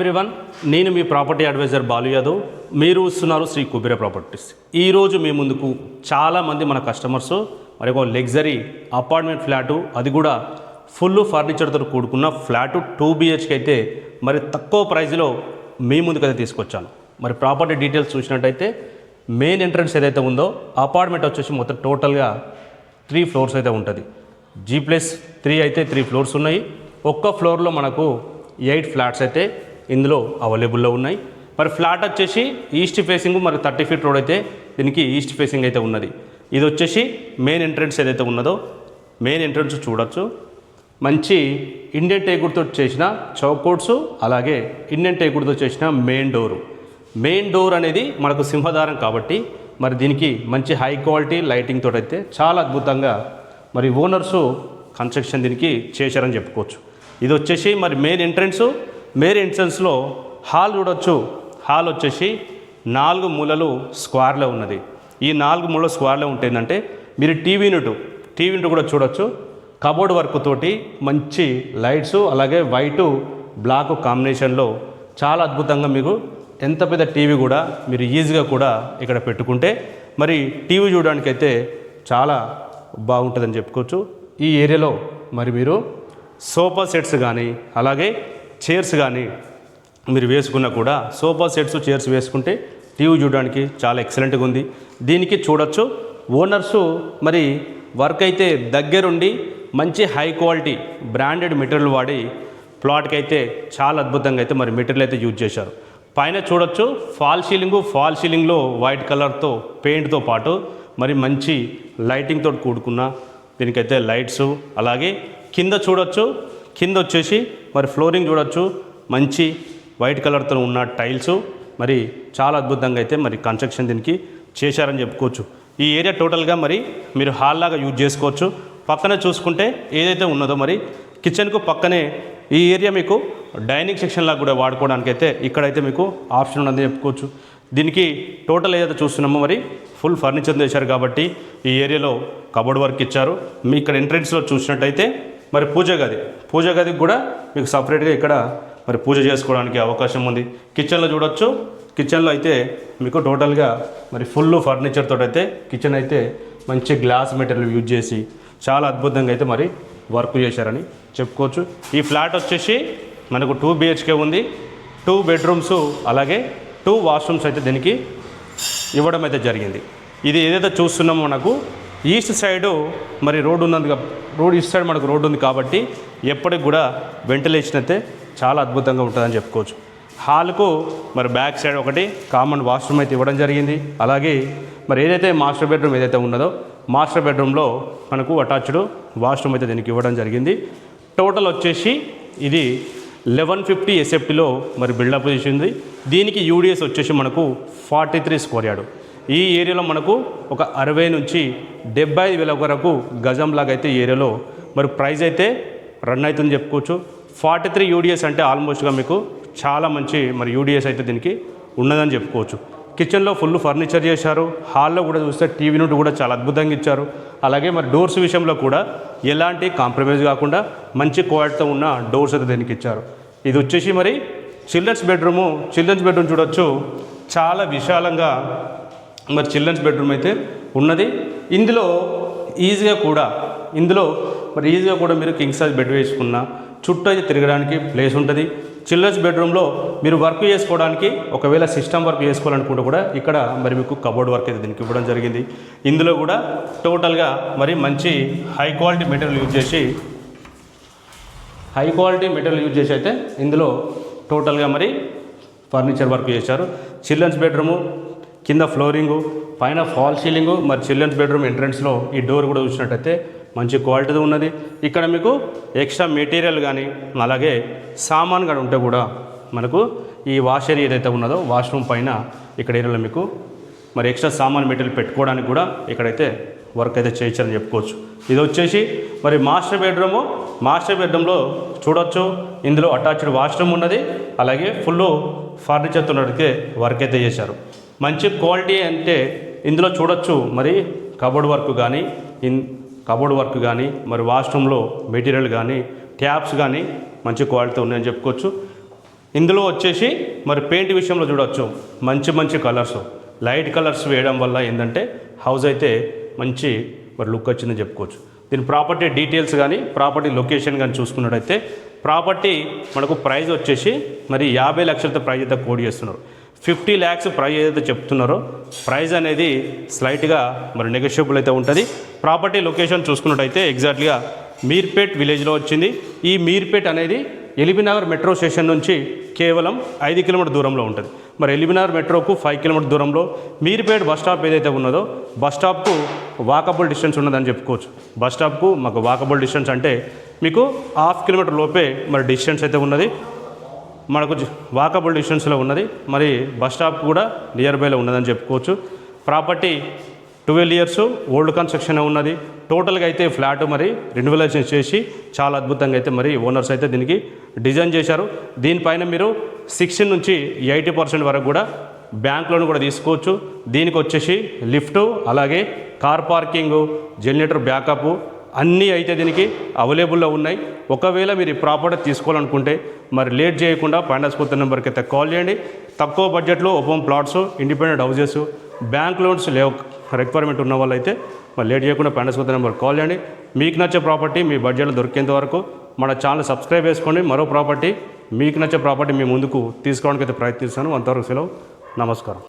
Everyone, నేను మీ property advisor Balu Yadav. మీరు చూస్తున్నారు శ్రీ కుబేర ప్రాపర్టీస్. ఈరోజు మీ ముందుకు చాలామంది మన కస్టమర్స్ మరి ఒక లగ్జరీ అపార్ట్మెంట్ ఫ్లాటు, అది కూడా ఫుల్ ఫర్నిచర్తో కూడుకున్న ఫ్లాటు 2 BHK అయితే మరి తక్కువ ప్రైజ్లో మీ ముందుకైతే తీసుకొచ్చాను. మరి ప్రాపర్టీ డీటెయిల్స్ చూసినట్టయితే మెయిన్ ఎంట్రన్స్ ఏదైతే ఉందో అపార్ట్మెంట్ వచ్చేసి మొత్తం టోటల్గా 3 ఫ్లోర్స్ అయితే ఉంటుంది. G+3 అయితే 3 ఫ్లోర్స్ ఉన్నాయి. ఒక్క ఫ్లోర్లో మనకు 8 ఫ్లాట్స్ అయితే ఇందులో అవైలబుల్లో ఉన్నాయి. మరి ఫ్లాట్ వచ్చేసి ఈస్ట్ ఫేసింగ్, మరి 30 ఫీట్ రోడ్ అయితే దీనికి ఈస్ట్ ఫేసింగ్ అయితే ఉన్నది. ఇది వచ్చేసి మెయిన్ ఎంట్రన్స్ ఏదైతే ఉన్నదో మెయిన్ ఎంట్రన్స్ చూడొచ్చు. మంచి ఇండియన్ టేకుడ్తో చేసిన చౌకోట్స్, అలాగే ఇండియన్ టేకుడ్తో చేసిన మెయిన్ డోర్ అనేది మనకు సింహదారం కాబట్టి మరి దీనికి మంచి హై క్వాలిటీ లైటింగ్ తోటి అయితే చాలా అద్భుతంగా మరి ఓనర్సు కన్స్ట్రక్షన్ దీనికి చేశారని చెప్పుకోవచ్చు. ఇది వచ్చేసి మరి మెయిన్ ఎంట్రన్స్లో హాల్ చూడొచ్చు. హాల్ వచ్చేసి 4 మూలలు స్క్వేర్లో ఉన్నది. ఈ 4 మూలలు స్క్వేర్లో ఉంటుందంటే మీరు టీవీ యూనిట్ కూడా చూడొచ్చు. కబోర్డ్ వర్క్ తోటి మంచి లైట్స్, అలాగే వైటు బ్లాక్ కాంబినేషన్లో చాలా అద్భుతంగా మీకు ఎంత పెద్ద టీవీ కూడా మీరు ఈజీగా కూడా ఇక్కడ పెట్టుకుంటే మరి టీవీ చూడడానికైతే చాలా బాగుంటుందని చెప్పుకోవచ్చు. ఈ ఏరియాలో మరి మీరు సోఫా సెట్స్ కానీ అలాగే చైర్స్ కానీ మీరు వేసుకున్నా కూడా సోఫా సెట్స్ చైర్స్ వేసుకుంటే టీవీ చూడడానికి చాలా ఎక్సలెంట్గా ఉంది. దీనికి చూడొచ్చు ఓనర్సు మరి వర్క్ అయితే దగ్గరుండి మంచి హై క్వాలిటీ బ్రాండెడ్ మెటీరియల్ వాడి ప్లాట్కి అయితే చాలా అద్భుతంగా అయితే మరి మెటీరియల్ అయితే యూజ్ చేశారు. పైన చూడొచ్చు ఫాల్ సీలింగ్లో వైట్ కలర్తో పెయింట్తో పాటు మరి మంచి లైటింగ్తో కూడుకున్న దీనికైతే లైట్స్, అలాగే కింద చూడొచ్చు. కింద వచ్చేసి మరి ఫ్లోరింగ్ చూడొచ్చు, మంచి వైట్ కలర్తో ఉన్న టైల్స్, మరి చాలా అద్భుతంగా అయితే మరి కన్స్ట్రక్షన్ దీనికి చేశారని చెప్పుకోవచ్చు. ఈ ఏరియా టోటల్గా మరి మీరు హాల్ లాగా యూజ్ చేసుకోవచ్చు. పక్కన చూసుకుంటే ఏదైతే ఉన్నదో మరి కిచెన్కు పక్కనే ఈ ఏరియా మీకు డైనింగ్ సెక్షన్ లాగా కూడా వాడుకోవడానికి అయితే ఇక్కడైతే మీకు ఆప్షన్ ఉందని చెప్పుకోవచ్చు. దీనికి టోటల్ ఏదైతే చూస్తున్నామో మరి ఫుల్ ఫర్నిచర్ చేశారు కాబట్టి ఈ ఏరియాలో కబోర్డ్ వర్క్ ఇచ్చారు. మీ ఇక్కడ ఎంట్రెన్స్లో చూసినట్టయితే మరి పూజ గదికి కూడా మీకు సపరేట్గా ఇక్కడ మరి పూజ చేసుకోవడానికి అవకాశం ఉంది. కిచెన్లో చూడొచ్చు. కిచెన్లో అయితే మీకు టోటల్గా మరి ఫుల్ ఫర్నిచర్ తోటి అయితే కిచెన్ అయితే మంచి గ్లాస్ మెటీరియల్ యూజ్ చేసి చాలా అద్భుతంగా అయితే మరి వర్క్ చేశారని చెప్పుకోవచ్చు. ఈ ఫ్లాట్ వచ్చేసి మనకు 2 BHK ఉంది. 2 బెడ్రూమ్స్ అలాగే 2 వాష్రూమ్స్ అయితే దీనికి ఇవ్వడం అయితే జరిగింది. ఇది ఏదైతే చూస్తున్నామో మనకు ఈస్ట్ సైడు మరి ఈస్ట్ సైడ్ మనకు రోడ్డు ఉంది కాబట్టి ఎప్పటికి కూడా వెంటిలేషన్ అయితే చాలా అద్భుతంగా ఉంటుందని చెప్పుకోవచ్చు. హాల్కు మరి బ్యాక్ సైడ్ ఒకటి కామన్ వాష్రూమ్ అయితే ఇవ్వడం జరిగింది. అలాగే మరి ఏదైతే మాస్టర్ బెడ్రూమ్ ఏదైతే ఉన్నదో మాస్టర్ బెడ్రూమ్లో మనకు అటాచ్డ్ వాష్రూమ్ అయితే దీనికి ఇవ్వడం జరిగింది. టోటల్ వచ్చేసి ఇది 1150 SFTలో మరి బిల్డప్ చేసింది. దీనికి UDS వచ్చేసి మనకు 43 స్క్వేర్ యార్డు. ఈ ఏరియాలో మనకు ఒక 60 నుంచి 75 వేల వరకు గజం లాగా అయితే ఈ ఏరియాలో మరి ప్రైస్ అయితే రన్ అవుతుందని చెప్పుకోవచ్చు. 43 UDS అంటే ఆల్మోస్ట్గా మీకు చాలా మంచి మరి UDS అయితే దీనికి ఉన్నదని చెప్పుకోవచ్చు. కిచెన్లో ఫుల్ ఫర్నిచర్ చేశారు. హాల్లో కూడా చూస్తే టీవీ యూనిట్ కూడా చాలా అద్భుతంగా ఇచ్చారు. అలాగే మరి డోర్స్ విషయంలో కూడా ఎలాంటి కాంప్రమైజ్ కాకుండా మంచి క్వాలిటీతో ఉన్న డోర్స్ అయితే దీనికి ఇచ్చారు. ఇది వచ్చేసి మరి చిల్డ్రన్స్ బెడ్రూమ్ చూడొచ్చు. చాలా విశాలంగా మరి చిల్డ్రన్స్ బెడ్రూమ్ అయితే ఉన్నది. ఇందులో ఈజీగా కూడా మీరు కింగ్ సైజ్ బెడ్ వేసుకున్న చుట్టూ అయితే తిరగడానికి ప్లేస్ ఉంటుంది. చిల్డ్రన్స్ బెడ్రూమ్లో మీరు వర్క్ చేసుకోవడానికి ఒకవేళ సిస్టమ్ వర్క్ చేసుకోవాలనుకుంటే కూడా ఇక్కడ మరి మీకు కబోర్డ్ వర్క్ అయితే దీనికి ఇవ్వడం జరిగింది. ఇందులో కూడా టోటల్గా మరి మంచి హై క్వాలిటీ మెటీరియల్ యూజ్ చేసి అయితే ఇందులో టోటల్గా మరి ఫర్నిచర్ వర్క్ చేశారు. చిల్డ్రన్స్ బెడ్రూము కింద ఫ్లోరింగు, పైన ఫాల్ సీలింగు, మరి చిల్డ్రన్స్ బెడ్రూమ్ ఎంట్రన్స్లో ఈ డోర్ కూడా చూసినట్టయితే మంచి క్వాలిటీతో ఉన్నది. ఇక్కడ మీకు ఎక్స్ట్రా మెటీరియల్ కానీ అలాగే సామాన్ కానీ ఉంటే కూడా మనకు ఈ వాష్ ఏరియా ఏదైతే ఉన్నదో వాష్రూమ్ పైన ఇక్కడ ఏరియాలో మీకు మరి ఎక్స్ట్రా సామాన్ మెటీరియల్ పెట్టుకోవడానికి కూడా ఇక్కడైతే వర్క్ అయితే చేయించారని చెప్పుకోవచ్చు. ఇది వచ్చేసి మరి మాస్టర్ బెడ్రూమ్లో చూడొచ్చు. ఇందులో అటాచ్డ్ వాష్రూమ్ ఉన్నది. అలాగే ఫుల్ ఫర్నిచర్తో వర్క్ అయితే చేశారు. మంచి క్వాలిటీ అంటే ఇందులో చూడొచ్చు మరి కబోర్డ్ వర్క్ కానీ మరి వాష్రూమ్లో మెటీరియల్ కానీ ట్యాప్స్ కానీ మంచి క్వాలిటీతో ఉన్నాయని చెప్పుకోవచ్చు. ఇందులో వచ్చేసి మరి పెయింట్ విషయంలో చూడవచ్చు, మంచి మంచి కలర్స్, లైట్ కలర్స్ వేయడం వల్ల ఏంటంటే హౌస్ అయితే మంచి మరి లుక్ వచ్చిందని చెప్పుకోవచ్చు. దీని ప్రాపర్టీ డీటెయిల్స్ కానీ ప్రాపర్టీ లొకేషన్ కానీ చూసుకున్నట్టయితే ప్రాపర్టీ మనకు ప్రైస్ వచ్చేసి మరి 50 లక్షలతో ప్రైజ్ అయితే కోడ్ చేస్తున్నారు. 50 lakhs ప్రైజ్ ఏదైతే చెప్తున్నారో ప్రైజ్ అనేది స్లైట్గా మరి నెగోషియబుల్ అయితే ఉంటుంది. ప్రాపర్టీ లొకేషన్ చూసుకున్నట్టయితే ఎగ్జాక్ట్గా మీర్పేట్ విలేజ్లో వచ్చింది. ఈ మీర్పేట్ అనేది ఎల్బీనగర్ మెట్రో స్టేషన్ నుంచి కేవలం 5 కిలోమీటర్ దూరంలో ఉంటుంది. మరి ఎల్బీనగర్ మెట్రోకు 5 కిలోమీటర్ దూరంలో మీర్పేట్ బస్ స్టాప్ ఏదైతే ఉన్నదో బస్ స్టాప్కు వాకబుల్ డిస్టెన్స్ ఉన్నదని చెప్పుకోవచ్చు. బస్ స్టాప్కు మాకు వాకబుల్ డిస్టెన్స్ అంటే మీకు 1/2 కిలోమీటర్ లోపే మరి డిస్టెన్స్ అయితే ఉన్నది. మనకు వాకబుల్ డిస్టెన్స్లో ఉన్నది. మరి బస్ స్టాప్ కూడా నియర్ బైలో ఉన్నదని చెప్పుకోవచ్చు. ప్రాపర్టీ 12 years ఓల్డ్ కన్స్ట్రక్షన్ ఉన్నది. టోటల్గా అయితే ఫ్లాట్ మరి రెన్యువలేషన్ చేసి చాలా అద్భుతంగా అయితే మరి ఓనర్స్ అయితే దీనికి డిజైన్ చేశారు. దీనిపైన మీరు 60 నుంచి 80% వరకు కూడా బ్యాంక్ లోన్ కూడా తీసుకోవచ్చు. దీనికి వచ్చేసి లిఫ్ట్, అలాగే కార్ పార్కింగు, జనరేటర్ బ్యాకప్ అన్నీ అయితే దీనికి అవైలబుల్లో ఉన్నాయి. ఒకవేళ మీరు ఈ ప్రాపర్టీ తీసుకోవాలనుకుంటే మరి లేట్ చేయకుండా ఫైనాన్స్ కొత్త నెంబర్కి అయితే కాల్ చేయండి. తక్కువ బడ్జెట్లో open plots, independent houses, bank loans requirement ఉన్న వాళ్ళైతే మరి లేట్ చేయకుండా ఫైనాన్స్ కొత్త నెంబర్ కాల్ చేయండి. మీకు నచ్చే ప్రాపర్టీ మీ బడ్జెట్లో దొరికేంత వరకు మన ఛానల్ సబ్స్క్రైబ్ చేసుకోండి. మరో ప్రాపర్టీ మీకు నచ్చే ప్రాపర్టీ మీ ముందుకు తీసుకోవడానికి అయితే ప్రయత్నిస్తాను. అంతవరకు సెలవు, నమస్కారం.